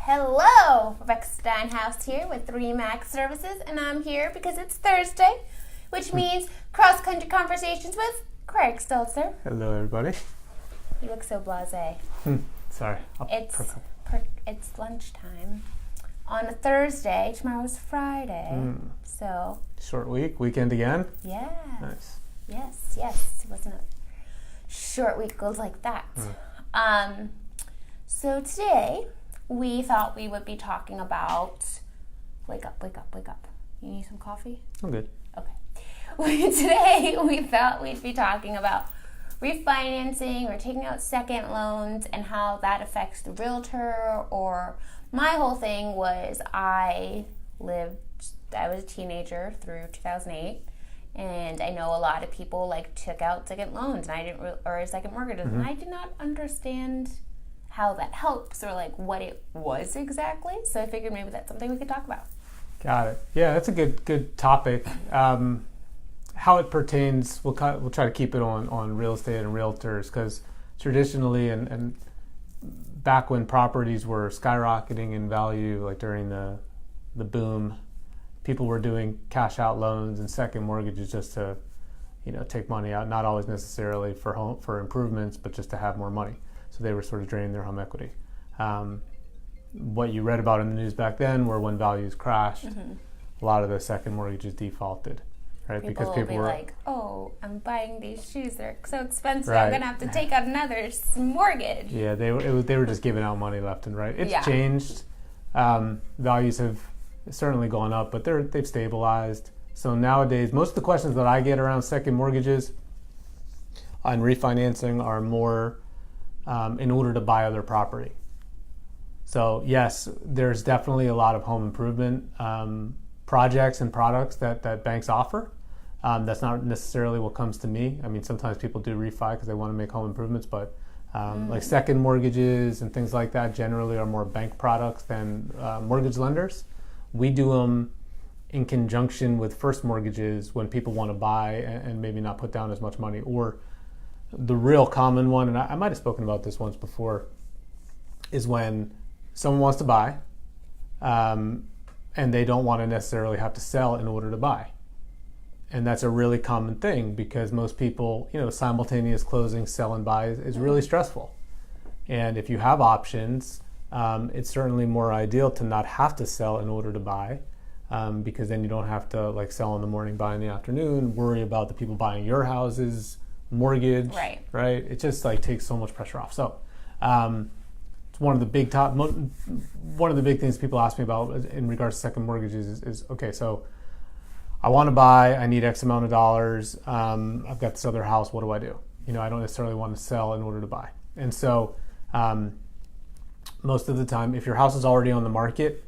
Hello, Rebecca Steinhaus here with 3 Max Services, and I'm here because it's Thursday, which means cross-country conversations with Craig Stelzer. Hello, everybody. You look so blasé. Sorry. It's lunchtime on a Thursday. Tomorrow's Friday, so short weekend again. Yeah. Nice. Yes. It wasn't a short week goes like that. So today we thought we would be talking about wake up. You need some coffee? I'm good. Okay. Today we thought we'd be talking about refinancing or taking out second loans and how that affects the realtor. Or my whole thing was I was a teenager through 2008, and I know a lot of people took out second loans or second mortgages, and I did not understand how that helps or what it was exactly. So I figured maybe that's something we could talk about. Got it. Yeah, that's a good topic. How it pertains, we'll try to keep it on real estate and realtors, because traditionally and back when properties were skyrocketing in value, like during the boom, people were doing cash out loans and second mortgages just to take money out, not always necessarily for improvements, but just to have more money. So they were sort of draining their home equity. What you read about in the news back then were when values crashed, a lot of the second mortgages defaulted. Right, because people were like, "Oh, I'm buying these shoes; they're so expensive. Right. I'm gonna have to take out another mortgage." Yeah, they were just giving out money left and right. It's changed. Values have certainly gone up, but they've stabilized. So nowadays, most of the questions that I get around second mortgages on refinancing are more in order to buy other property. So yes, there's definitely a lot of home improvement projects and products that banks offer. That's not necessarily what comes to me. I mean, sometimes people do refi because they want to make home improvements, but like second mortgages and things like that generally are more bank products than mortgage lenders. We do them in conjunction with first mortgages when people want to buy and maybe not put down as much money. Or the real common one, and I might have spoken about this once before, is when someone wants to buy and they don't want to necessarily have to sell in order to buy. And that's a really common thing because most people, simultaneous closing, sell and buy is really stressful. And if you have options, it's certainly more ideal to not have to sell in order to buy, because then you don't have to sell in the morning, buy in the afternoon, worry about the people buying your house's mortgage. Right? It just takes so much pressure off. So it's one of the big things people ask me about in regards to second mortgages is okay, so I want to buy, I need X amount of dollars, I've got this other house, what do I do? I don't necessarily want to sell in order to buy. And so most of the time, if your house is already on the market,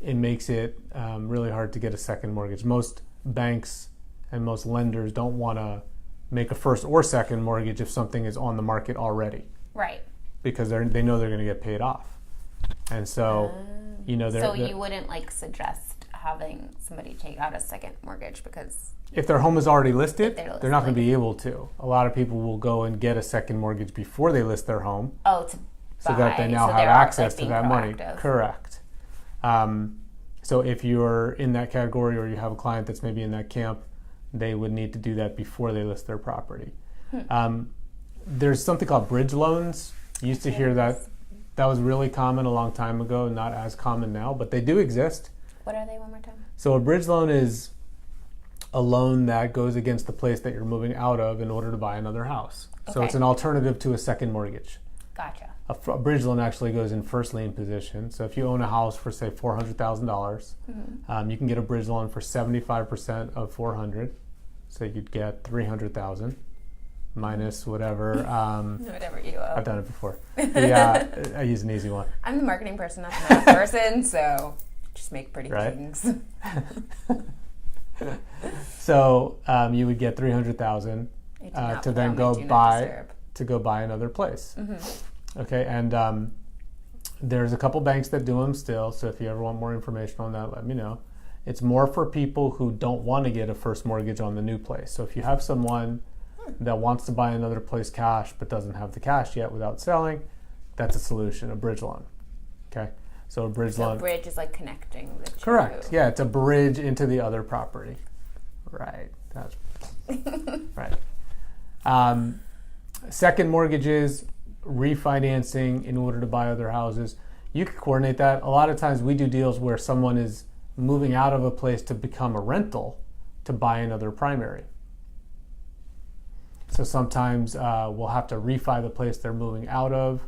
it makes it really hard to get a second mortgage. Most banks and most lenders don't want to make a first or second mortgage if something is on the market already. Right. Because they know they're going to get paid off. And so, So you wouldn't suggest having somebody take out a second mortgage because if their home is already listed, they're not going to be able to. A lot of people will go and get a second mortgage before they list their home. Oh, so that they now have access to that money. Correct. So if you're in that category or you have a client that's maybe in that camp, they would need to do that before they list their property. There's something called bridge loans. You used to hear that was really common a long time ago, not as common now, but they do exist. What are they one more time? So a bridge loan is a loan that goes against the place that you're moving out of in order to buy another house. Okay. So it's an alternative to a second mortgage. Gotcha. A bridge loan actually goes in first lien position. So if you own a house for say $400,000, you can get a bridge loan for 75% of $400,000. So you'd get $300,000 minus whatever. Whatever you owe. I've done it before. Yeah, I use an easy one. I'm the marketing person, not the math person, so just make pretty things. So you would get $300,000 to then go buy another place. Okay, and there's a couple banks that do them still. So if you ever want more information on that, let me know. It's more for people who don't want to get a first mortgage on the new place. So if you have someone that wants to buy another place cash but doesn't have the cash yet without selling, that's a solution, a bridge loan. Okay. So a bridge So loan. a bridge is like connecting the two. Correct. Yeah, it's a bridge into the other property. Right. That's right. Second mortgages, refinancing in order to buy other houses. You can coordinate that. A lot of times we do deals where someone is moving out of a place to become a rental to buy another primary. So sometimes we'll have to refi the place they're moving out of.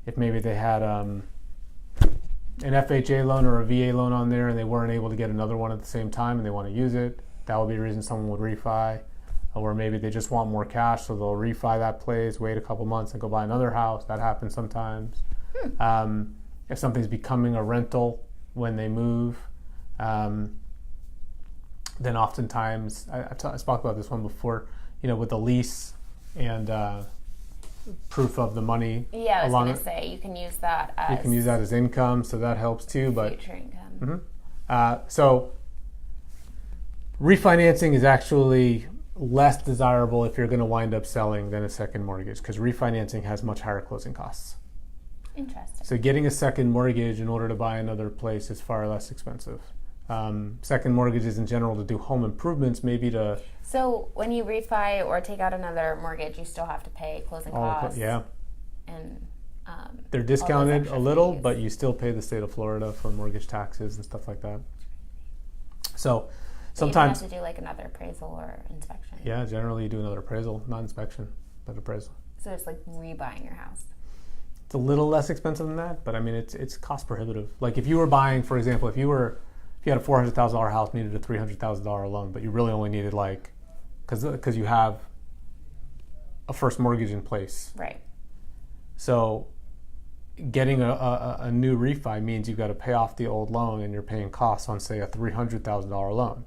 If maybe they had an FHA loan or a VA loan on there and they weren't able to get another one at the same time and they want to use it, that would be a reason someone would refi. Or maybe they just want more cash, so they'll refi that place, wait a couple months and go buy another house. That happens sometimes. If something's becoming a rental when they move, then oftentimes, I spoke about this one before, with the lease and proof of the money. Yeah, I was going to say, you can use that as... You can use that as income, so that helps too. Future income. So refinancing is actually less desirable if you're going to wind up selling than a second mortgage, because refinancing has much higher closing costs. Interesting. So getting a second mortgage in order to buy another place is far less expensive. Second mortgages in general to do home improvements, maybe to... So when you refi or take out another mortgage, you still have to pay closing costs. Yeah. And they're discounted a little, but you still pay the state of Florida for mortgage taxes and stuff like that. So sometimes... You have to do like another appraisal or inspection. Yeah, generally you do another appraisal, not inspection, but appraisal. So it's like rebuying your house. It's a little less expensive than that, but I mean, it's cost prohibitive. Like if you were buying, for example, if you had a $400,000 house, needed a $300,000 loan, but you really only needed because you have a first mortgage in place. Right. So getting a new refi means you've got to pay off the old loan and you're paying costs on, say, a $300,000 loan.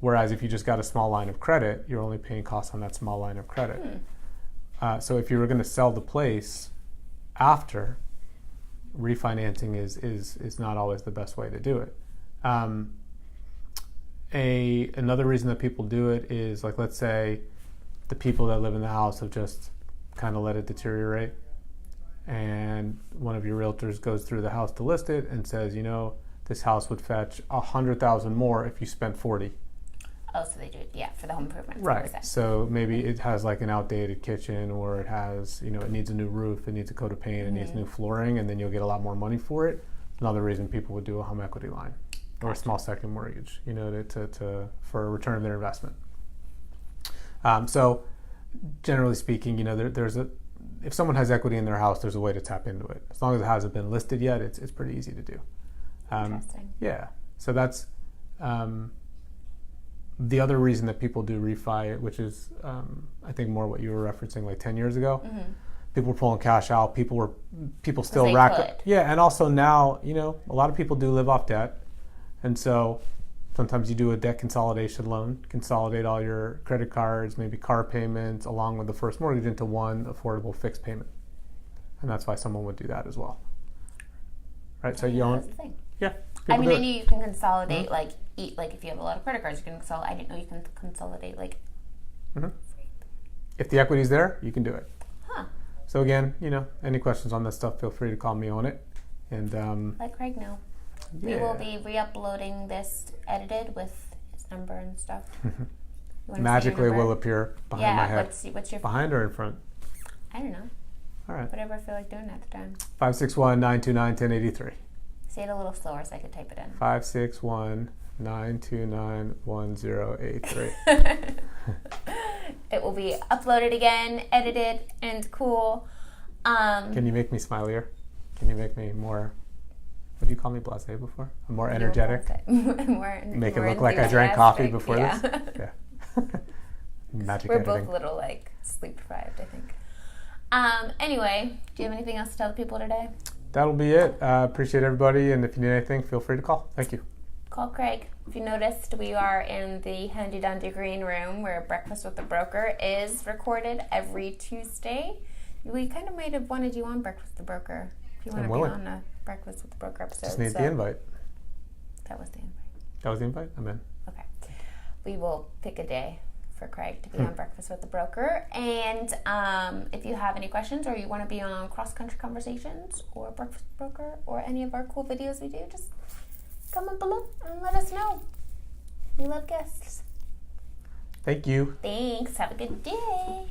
Whereas if you just got a small line of credit, you're only paying costs on that small line of credit. So if you were going to sell the place after, refinancing is not always the best way to do it. Another reason that people do it is, like, let's say the people that live in the house have just kind of let it deteriorate, and one of your realtors goes through the house to list it and says, this house would fetch $100,000 more if you spent $40,000. Oh, so they do it, for the home improvements. Right. So maybe it has like an outdated kitchen, or it has, it needs a new roof, it needs a coat of paint, it needs new flooring, and then you'll get a lot more money for it. Another reason people would do a home equity line or a small second mortgage, for a return of their investment. So generally speaking, if someone has equity in their house, there's a way to tap into it. As long as it hasn't been listed yet, it's pretty easy to do. Interesting. Yeah. So that's the other reason that people do refi, which is I think more what you were referencing, like 10 years ago. People were pulling cash out. People still rack up. Yeah, and also now, a lot of people do live off debt, and so sometimes you do a debt consolidation loan, consolidate all your credit cards, maybe car payments, along with the first mortgage into one affordable fixed payment, and that's why someone would do that as well. Right. So you own. That's the thing. Yeah. I knew you can consolidate like if you have a lot of credit cards, you can consolidate. I didn't know you can consolidate like. If the equity's there, you can do it. Huh. So again, any questions on this stuff, feel free to call me on it. And let Craig know. Yeah. We will be re-uploading this edited with his number and stuff. Magically will appear behind my head. What's your behind or in front? I don't know. All right. Whatever I feel like doing at the time. 561-929-1083. Say it a little slower so I could type it in. 561-929-1083. It will be uploaded again, edited, and cool. Can you make me smilier? Can you make me more... What do you call me, blasé before? I'm more energetic? Make it look like I drank coffee before this? Yeah. Magic We're editing. both a little, sleep deprived, I think. Anyway, do you have anything else to tell the people today? That'll be it. Appreciate everybody, and if you need anything, feel free to call. Thank you. Call Craig. If you noticed, we are in the handy-dandy green room where Breakfast with the Broker is recorded every Tuesday. We kind of might have wanted you on Breakfast with the Broker. If you want to be on a Breakfast with the Broker episode. Just need the invite. That was the invite. That was the invite? I'm in. Okay. We will pick a day for Craig to be on Breakfast with the Broker. And if you have any questions or you want to be on Cross Country Conversations or Breakfast with the Broker or any of our cool videos we do, just comment below and let us know. We love guests. Thank you. Thanks. Have a good day.